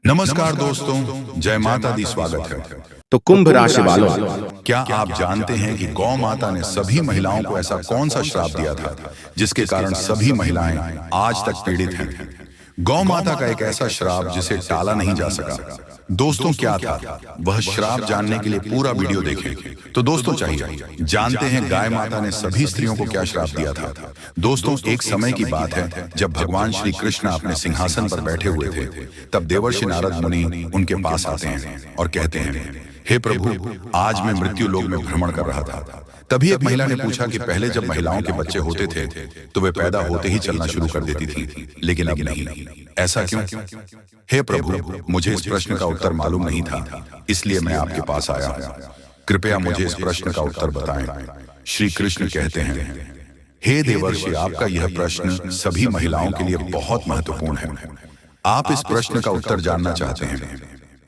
नमस्कार दोस्तों, जय माता दी। स्वागत है। तो कुंभ राशि वालों, क्या आप जानते हैं कि गौ माता ने सभी महिलाओं को ऐसा कौन सा श्राप दिया था जिसके कारण सभी महिलाएं आज तक पीड़ित हैं? गौ माता का एक ऐसा श्राप जिसे टाला नहीं जा सका। दोस्तों, क्या था वह श्राप? जानने के लिए पूरा वीडियो देखें। तो दोस्तों, चाहिए जानते हैं गाय माता ने सभी स्त्रियों को क्या श्राप दिया था। दोस्तों, एक समय की बात है जब भगवान श्री कृष्ण अपने सिंहासन पर बैठे हुए थे, तब देवर्षि नारद मुनि उनके पास आते हैं और कहते हैं, हे प्रभु, आज मैं मृत्यु लोक में भ्रमण कर रहा था। तभी एक महिला ने पूछा कि पहले जब महिलाओं के बच्चे होते थे तो वे पैदा होते ही चलना शुरू कर देती थी, लेकिन अब नहीं। ऐसा क्यों? हे प्रभु, मुझे इस प्रश्न का उत्तर मालूम नहीं था, इसलिए मैं आपके पास आया हूं। कृपया मुझे इस प्रश्न का उत्तर बताएं। श्री कृष्ण कहते हैं, हे देवर्षि, आपका यह प्रश्न सभी महिलाओं के लिए बहुत महत्वपूर्ण है। आप इस प्रश्न का उत्तर जानना चाहते हैं,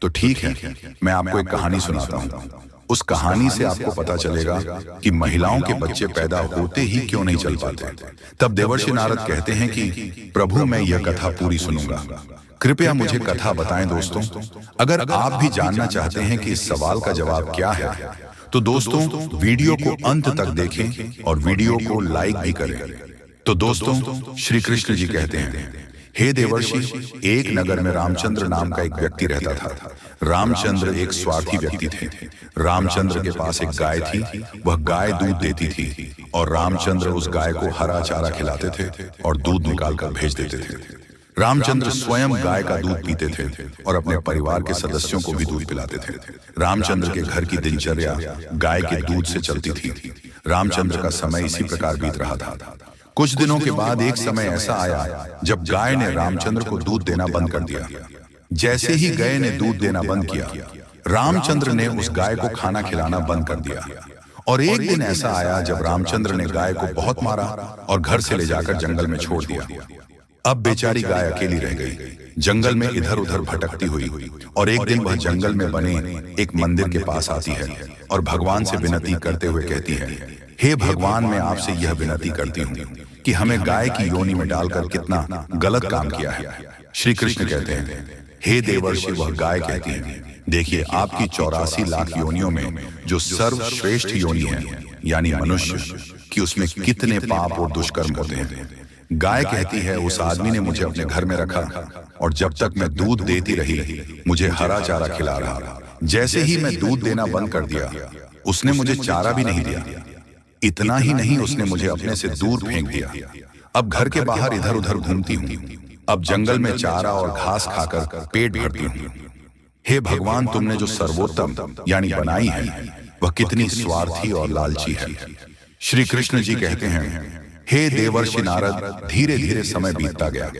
तो ठीक है, मैं आपको एक कहानी सुनाता हूँ। उस कहानी से आपको पता चलेगा कि महिलाओं के बच्चे पैदा होते ही क्यों नहीं चल पाते। तब देवर्षि नारद कहते हैं कि प्रभु, मैं यह कथा पूरी सुनूंगा, कृपया मुझे कथा बताएं। दोस्तों, अगर आप भी जानना चाहते हैं कि इस सवाल का जवाब क्या है, तो दोस्तों वीडियो को अंत तक देखें और वीडियो को लाइक भी करें। तो दोस्तों, श्री कृष्ण जी कहते हैं, हे देवर्षि, एक नगर में रामचंद्र नाम का एक व्यक्ति रहता था। रामचंद्र एक स्वार्थी व्यक्ति थे। रामचंद्र के पास एक गाय थी। वह गाय दूध देती थी और रामचंद्र उस गाय को हरा चारा खिलाते थे और दूध निकालकर भेज देते थे। रामचंद्र स्वयं गाय का दूध पीते थे और अपने परिवार के सदस्यों को भी दूध पिलाते थे। रामचंद्र के घर की दिनचर्या गाय के दूध से चलती थी। रामचंद्र का समय इसी प्रकार बीत रहा था। कुछ दिनों के बाद एक समय ऐसा आया जब गाय ने रामचंद्र को दूध देना बंद कर दिया। जैसे ही गाय ने दूध देना बंद किया, रामचंद्र ने उस गाय को खाना खिलाना बंद कर दिया। और एक दिन ऐसा आया जब रामचंद्र ने गाय को बहुत मारा और घर से ले जाकर जंगल में छोड़ दिया। अब बेचारी गाय अकेली रह गई, जंगल में इधर उधर भटकती हुई। और एक दिन वह जंगल में बने एक मंदिर के पास आती है और भगवान से विनती करते हुए कहती है, हे भगवान, मैं आपसे यह विनती करती हूँ कि हमें गाय की योनि में डालकर कितना गलत काम किया है। श्री कृष्ण कहते हैं, हे देवर्षि, वह गाय कहती है, देखिए, आपकी 84 लाख योनियों में जो सर्वश्रेष्ठ योनि है, यानी मनुष्य कि उसमें कितने पाप और दुष्कर्म होते हैं। गाय कहती है, उस आदमी ने मुझे अपने घर में रखा और जब तक मैं दूध देती रही, मुझे हरा चारा खिला रहा। जैसे ही मैं दूध देना बंद कर दिया, उसने मुझे चारा भी नहीं दिया। इतना ही नहीं, उसने मुझे अपने से दूर फेंक दिया। अब घर के बाहर इधर उधर घूमती हूँ। अब जंगल में चारा और घास खाकर पेट भरती हूँ। हे भगवान, तुमने जो सर्वोत्तम यानी बनाई है, वह कितनी स्वार्थी और लालची है। श्री कृष्ण जी कहते हैं, हे देवर्षि नारद, धीरे धीरे समय बीतता गया।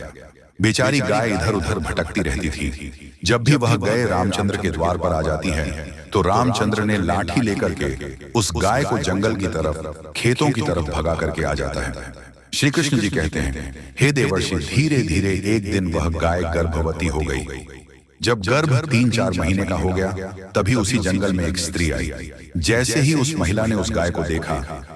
बेचारी गाय इधर उधर भटकती रहती थी। जब भी वह गए रामचंद्र के द्वार पर आ जाती है, तो रामचंद्र ने लाठी लेकर के उस गाय को जंगल की तरफ, खेतों की तरफ भगा करके आ जाता है। श्री कृष्ण जी कहते हैं, हे देवर्षि, धीरे धीरे एक दिन वह गाय गर्भवती हो गई। जब गर्भ 3-4 महीने का हो गया, तभी उसी जंगल में एक स्त्री आई। जैसे ही उस महिला ने उस गाय को देखा,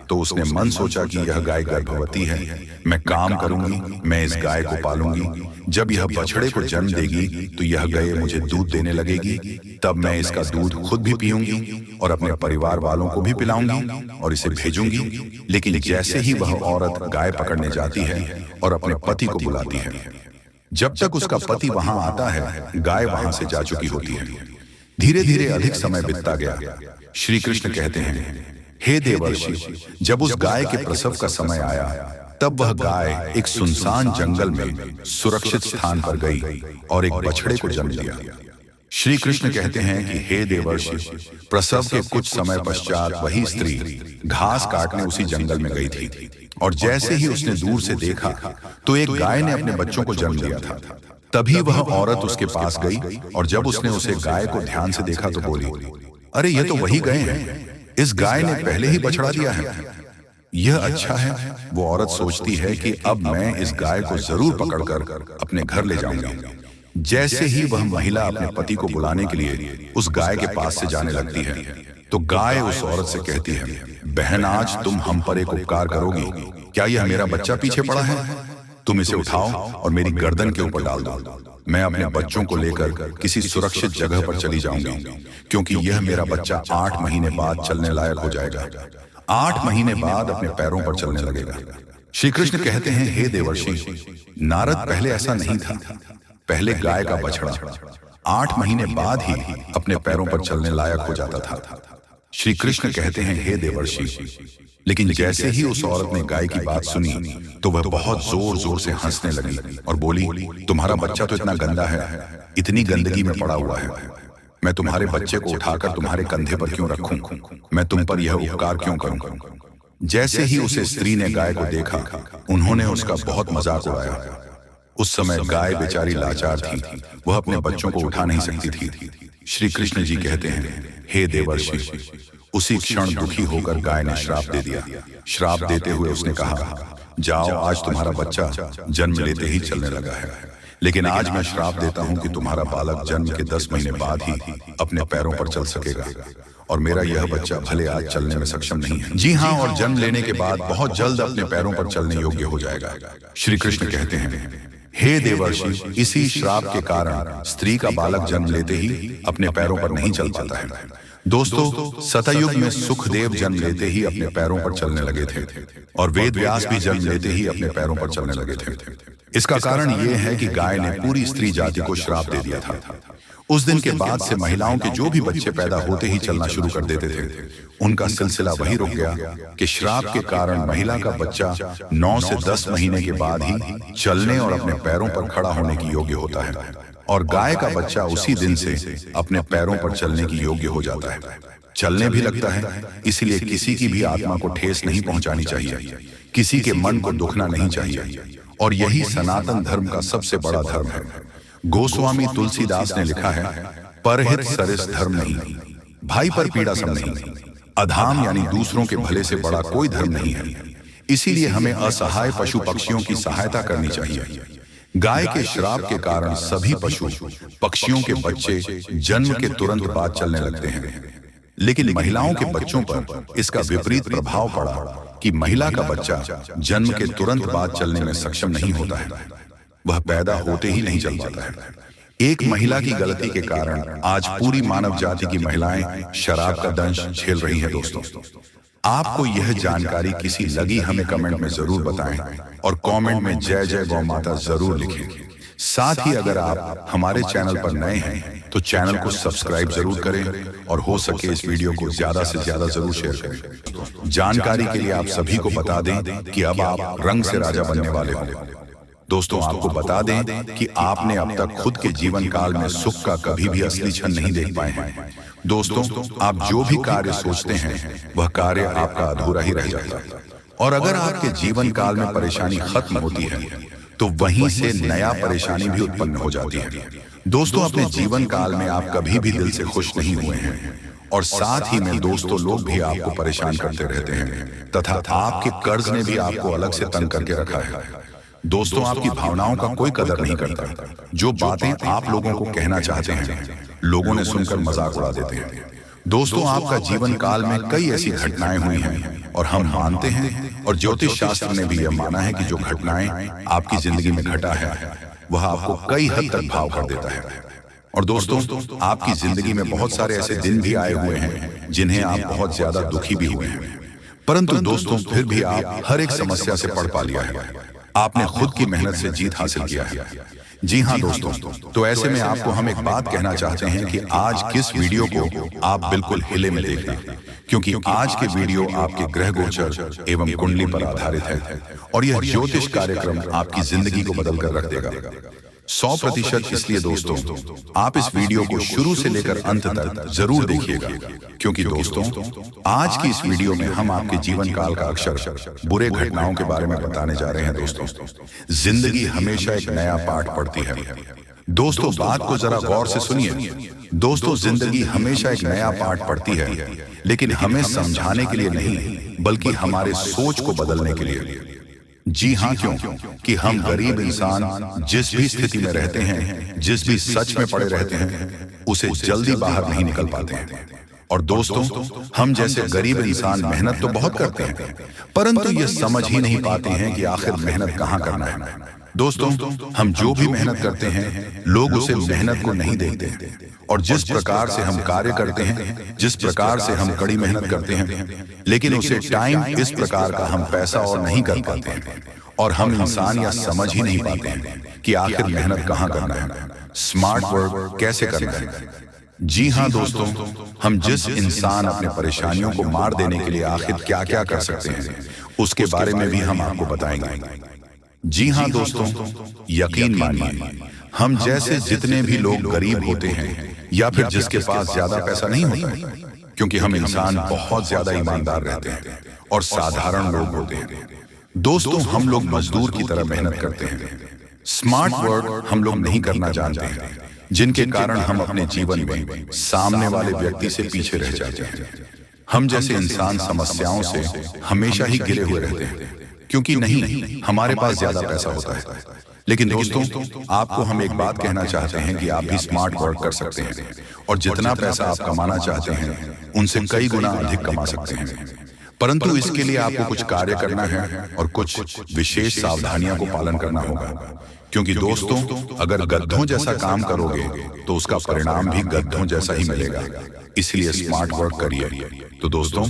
तो उसने मन सोचा कि यह गाय गर्भवती है, मैं काम करूंगी, मैं इस गाय को पालूंगी। जब यह बछड़े को जन्म देगी तो यह गाय मुझे दूध देने लगेगी, तब मैं इसका दूध खुद भी पीऊंगी और अपने परिवार वालों को भी पिलाऊंगी और इसे भेजूंगी। लेकिन जैसे ही वह औरत गाय पकड़ने जाती है और अपने पति को बुलाती है, जब तक उसका पति वहां आता है, गाय वहां से जा चुकी होती है। धीरे धीरे अधिक समय बीतता गया। श्री कृष्ण कहते हैं, हे देवर्षि, जब उस गाय के प्रसव का समय आया, तब वह गाय एक सुनसान जंगल में सुरक्षित स्थान पर गई और एक बछड़े को जन्म दिया। श्री कृष्ण कहते हैं कि हे देवर्षि, प्रसव के कुछ समय पश्चात वही स्त्री घास काटने उसी जंगल में गई थी और जैसे ही उसने दूर से देखा, तो एक गाय ने अपने बच्चों को जन्म दिया था। तभी वह औरत उसके पास गई और जब उसने उसे गाय को ध्यान से देखा तो बोली, अरे ये तो वही गाय है, इस गाय ने पहले ही बछड़ा दिया है, यह अच्छा है। वो औरत सोचती है कि अब मैं इस गाय को जरूर पकड़कर अपने घर ले जाऊंगी। जैसे ही वह महिला अपने पति को बुलाने के लिए उस गाय के पास से जाने लगती है, तो गाय उस औरत से कहती है, बहन, आज तुम हम पर एक उपकार करोगी। क्या यह मेरा बच्चा पीछे पड़ा है? तुम इसे उठाओ और मेरी गर्दन के ऊपर डाल दो। मैं अपने बच्चों को लेकर किसी सुरक्षित जगह पर चली जाऊंगी, क्योंकि यह मेरा बच्चा 8 महीने बाद चलने लायक हो जाएगा। 8 महीने बाद अपने पैरों पर चलने लगेगा। श्री कृष्ण कहते हैं, हे देवर्षि, नारद पहले ऐसा नहीं था। पहले गाय का बछड़ा 8 महीने बाद ही अपने पैरों पर चलने लायक हो जाता था। श्री कृष्ण कहते हैं, हे देवर्षि, लेकिन जैसे ही उस औरत ने गाय की बात सुनी तो वह बहुत जोर जोर से हंसने लगी और बोली, तुम्हारा बच्चा तो इतना गंदा है, इतनी गंदगी में पड़ा हुआ है, मैं तुम्हारे बच्चे को उठाकर तुम्हारे कंधे पर क्यों रखूं? मैं तुम पर यह उपकार क्यों करूं? जैसे ही उसे स्त्री ने गाय को देखा, उन्होंने उसका बहुत मजाक उड़ाया। उस समय गाय बेचारी लाचार थी, वह अपने बच्चों को उठा नहीं सकती थी। श्री कृष्ण जी कहते हैं, हे देवर्षि, उसी क्षण दुखी होकर गाय ने श्राप दे दिया। श्राप देते हुए उसने कहा, जाओ, आज तुम्हारा बच्चा जन्म लेते ही चलने लगा है, लेकिन आज मैं श्राप देता हूं कि तुम्हारा बालक जन्म के 10 महीने बाद ही अपने पैरों पर चल सकेगा, और मेरा यह बच्चा भले आज चलने में सक्षम नहीं है। जी हाँ, और जन्म लेने के बाद बहुत जल्द अपने पैरों पर चलने योग्य हो जाएगा। श्री कृष्ण कहते हैं, हे देवर्षि, इसी श्राप के कारण स्त्री का बालक जन्म लेते ही अपने पैरों पर नहीं चल पाता है। दोस्तों, सतयुग में सुखदेव जन्म लेते ही अपने पैरों पर चलने लगे थे, और वेद व्यास भी जन्म लेते ही अपने पैरों पर चलने लगे थे। इसका कारण यह है कि गाय ने पूरी स्त्री जाति को श्राप दे दिया था। उस दिन के बाद से महिलाओं के जो भी बच्चे पैदा होते ही चलना शुरू कर देते थे, उनका सिलसिला वही रुक गया कि श्राप के कारण महिला का बच्चा 9 से 10 महीने के बाद ही चलने और अपने पैरों पर खड़ा होने की योग्य होता है, और गाय का बच्चा उसी दिन से अपने पैरों पर चलने की योग्य हो जाता है, चलने भी लगता है। इसलिए किसी की भी आत्मा को ठेस नहीं पहुंचानी चाहिए, किसी के मन को दुखना नहीं चाहिए, और यही सनातन धर्म का सबसे बड़ा धर्म है। गोस्वामी तुलसीदास ने लिखा है, परहित सरिस धर्म नहीं, भाई पर पीड़ा सम नहीं, अधाम यानी दूसरों के भले से बड़ा कोई धर्म नहीं है। इसीलिए हमें असहाय पशु पक्षियों की सहायता करनी चाहिए। गाय के श्राप के कारण सभी पशु पक्षियों के बच्चे जन्म के तुरंत बाद चलने लगते हैं, लेकिन महिलाओं के बच्चों पर इसका विपरीत प्रभाव पड़ा कि महिला का बच्चा जन्म के तुरंत बाद चलने में सक्षम नहीं होता है, वह पैदा होते ही नहीं चल पाता है। एक महिला की गलती के कारण आज पूरी मानव जाति की महिलाएं शराब का दंश झेल रही हैं। दोस्तों, आपको यह जानकारी किसी लगी हमें कमेंट में जरूर बताएं, और कमेंट में जय जय गौ माता जरूर लिखें। साथ ही अगर आप हमारे चैनल पर नए हैं तो चैनल को सब्सक्राइब जरूर करें, और हो सके इस वीडियो को ज्यादा से ज्यादा जरूर शेयर करें। जानकारी के लिए आप सभी को बता दें कि अब आप रंग से राजा बनने वाले हो। दोस्तों, आपको बता दें कि आपने अब तक खुद के जीवन काल में सुख का कभी भी असली क्षण नहीं देख पाए हैं। दोस्तों, आप जो भी कार्य सोचते हैं वह कार्य आपका अधूरा ही रह जाता है, और अगर आपके जीवन काल में परेशानी खत्म होती है तो वहीं से नया परेशानी भी उत्पन्न हो जाती है। दोस्तों, अपने जीवन काल में आप कभी भी दिल से खुश नहीं हुए हैं, और साथ ही में दोस्तों लोग भी आपको परेशान करते रहते हैं, तथा आपके कर्ज ने भी आपको अलग से तंग करके रखा है। दोस्तों, आपकी भावनाओं का कोई कदर नहीं करता। जो बातें आप लोगों को कहना चाहते हैं, लोगों ने सुनकर मजाक उड़ा देते हैं। दोस्तों, आपका जीवन काल में कई ऐसी घटनाएं हुई हैं, और हम मानते हैं, और ज्योतिष शास्त्र ने भी यह माना है कि जो घटनाएं आपकी जिंदगी में घटा है वह आपको कई हद तक भाव कर देता है। और दोस्तों, आपकी जिंदगी में बहुत सारे ऐसे दिन भी आए हुए हैं जिन्हें आप बहुत ज्यादा दुखी भी हुए हैं, परंतु दोस्तों फिर भी आप हर एक समस्या से पढ़ पा लिया है। आपने खुद की मेहनत से जीत हासिल किया है। जी हाँ दोस्तों, तो ऐसे में आपको हम एक बात कहना चाहते हैं कि आज किस वीडियो को आप बिल्कुल हिले में देखना, क्योंकि आज के वीडियो आपके ग्रह गोचर एवं कुंडली पर आधारित है, और यह ज्योतिष कार्यक्रम आपकी जिंदगी को बदल कर रख देगा 100%। इसलिए दोस्तों, आप इस वीडियो को शुरू से लेकर अंत तक जरूर देखिएगा, क्योंकि दोस्तों आज की इस वीडियो में हम आपके जीवन काल का अक्षर बुरे घटनाओं के बारे में बताने जा रहे हैं। दोस्तों, जिंदगी हमेशा एक नया पाठ पढ़ती है। दोस्तों, बात को जरा गौर से सुनिए। दोस्तों, जिंदगी हमेशा एक नया पाठ पढ़ती है, लेकिन हमें समझाने के लिए नहीं, बल्कि हमारे सोच को बदलने के लिए। जी हाँ, क्यों कि हम गरीब इंसान जिस भी स्थिति में रहते हैं, जिस भी सच में पड़े रहते हैं, उसे जल्दी बाहर नहीं निकल पाते हैं। और दोस्तों, हम जैसे गरीब इंसान मेहनत तो बहुत करते हैं, परंतु ये समझ ही नहीं पाते हैं कि आखिर मेहनत कहाँ करना है। दोस्तों, हम जो भी मेहनत करते हैं लोग उसे मेहनत को नहीं देखते हैं, और जिस प्रकार से हम कार्य करते हैं, जिस प्रकार से हम कड़ी मेहनत करते हैं, लेकिन उसे टाइम इस प्रकार का हम पैसा और नहीं कर पाते हैं, और हम इंसान या समझ ही नहीं पाते हैं कि आखिर मेहनत कहाँ करना है, स्मार्ट वर्क कैसे करना है। जी हाँ दोस्तों, हम जिस इंसान अपने परेशानियों को मार देने के लिए आखिर क्या क्या कर सकते हैं उसके बारे में भी हम आपको बताएंगे। जी हाँ दोस्तों, यकीन मानिए, हम जैसे जितने भी लोग गरीब होते हैं या फिर जिसके पास ज्यादा पैसा नहीं होता है, क्योंकि हम इंसान बहुत ज्यादा ईमानदार रहते हैं और साधारण लोग होते हैं। दोस्तों, हम लोग मजदूर की तरह मेहनत करते हैं, स्मार्ट वर्क हम लोग नहीं करना जानते हैं, जिनके कारण हम अपने जीवन में सामने वाले व्यक्ति से पीछे रह जाते हैं। हम जैसे इंसान समस्याओं से हमेशा ही घिरे हुए रहते हैं, क्योंकि नहीं हमारे पास ज्यादा पैसा होता है। लेकिन दोस्तों, आपको हम एक बात कहना चाहते हैं कि आप भी स्मार्ट वर्क कर सकते हैं और जितना पैसा आप कमाना चाहते हैं उनसे कई गुना अधिक कमा सकते हैं। परंतु इसके लिए आपको कुछ कार्य करना है और कुछ विशेष सावधानियों को पालन करना होगा, क्योंकि दोस्तों, अगर गद्धों जैसा काम करोगे तो उसका परिणाम भी गद्धों जैसा ही मिलेगा। इसलिए स्मार्ट वर्क करिए, तो दोस्तों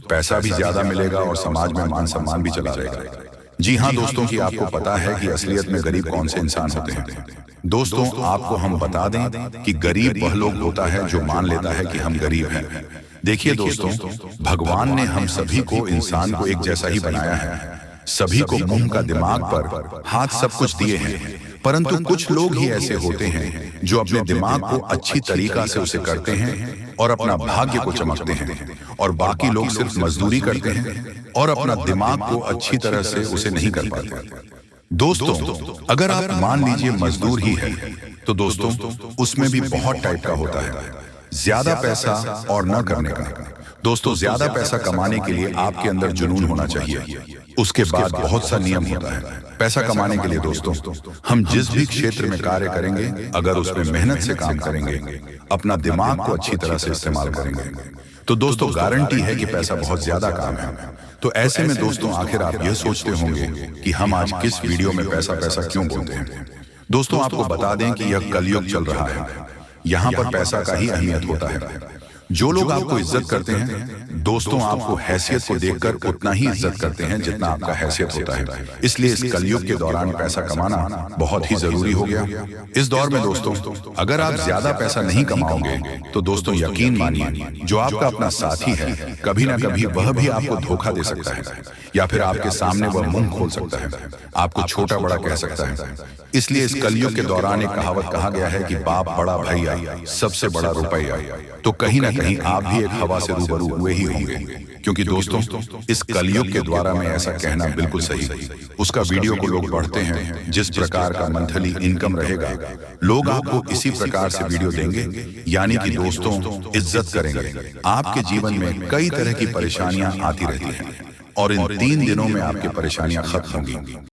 पैसा भी ज्यादा मिलेगा और समाज में मान सम्मान भी चला रहेगा। जी हाँ दोस्तों, कि आपको पता है कि असलियत में गरीब कौन से इंसान होते हैं। दोस्तों, आपको हम बता दें कि गरीब वह लोग होता है जो मान लेता है कि हम गरीब हैं। देखिए दोस्तों, भगवान ने हम सभी को, इंसान को एक जैसा ही बनाया है। सभी को मुंह का दिमाग पर हाथ सब कुछ दिए हैं, परंतु कुछ लोग ही ऐसे होते हैं जो अपने दिमाग को अच्छी तरीका से उसे करते हैं और अपना भाग्य को चमकते हैं, और बाकी लोग सिर्फ मजदूरी करते हैं और अपना दिमाग को अच्छी तरह से उसे नहीं कर पाते। दोस्तों, अगर आप मान लीजिए मजदूर ही है, तो दोस्तों उसमें भी बहुत टाइप का होता है, ज्यादा पैसा और न करने का। दोस्तों, ज्यादा पैसा कमाने के लिए आपके अंदर जुनून होना चाहिए। उसके बाद बहुत सा नियम होता है पैसा कमाने के लिए। दोस्तों, हम जिस भी क्षेत्र में कार्य करेंगे, अगर उसमें मेहनत से काम करेंगे, अपना दिमाग को अच्छी तरह से इस्तेमाल करेंगे, तो दोस्तों गारंटी है कि पैसा बहुत ज्यादा काम है। तो ऐसे में दोस्तों, आखिर आप यह सोचते होंगे कि हम आज किस वीडियो में पैसा पैसा क्यों बोलते हैं। दोस्तों, आपको बता दें कि यह कलयुग चल रहा है, यहाँ पर पैसा का ही अहमियत होता है। जो लोग आपको इज्जत करते हैं, दोस्तों आपको हैसियत को देखकर उतना ही इज्जत करते हैं जितना आपका हैसियत होता है। इसलिए इस कलयुग के दौरान पैसा कमाना बहुत ही जरूरी हो गया। इस दौर में दोस्तों, अगर आप ज्यादा पैसा नहीं कमाओगे तो दोस्तों यकीन मानिए, जो आपका अपना साथी है, कभी ना कभी वह भी आपको धोखा दे सकता है, या फिर आपके सामने वह मुंह खोल सकता है, आपको छोटा बड़ा कह सकता है। इसलिए इस कलयुग के दौरान एक कहावत कहा गया है कि बाप बड़ा भैया, सबसे बड़ा रुपया। तो कहीं ना कहीं आप भी एक हवा से रूबरू हुए ही होंगे, क्योंकि दोस्तों इस कलयुग के द्वारा में ऐसा कहना बिल्कुल सही। उसका वीडियो को लोग बढ़ते हैं, जिस प्रकार का मंथली इनकम रहेगा, लोग आपको इसी प्रकार से वीडियो देंगे, यानी कि दोस्तों इज्जत करेंगे। आपके जीवन में कई तरह की परेशानियां आती रहती हैं, और इन 3 दिनों में आपकी परेशानियां खत्म होंगी।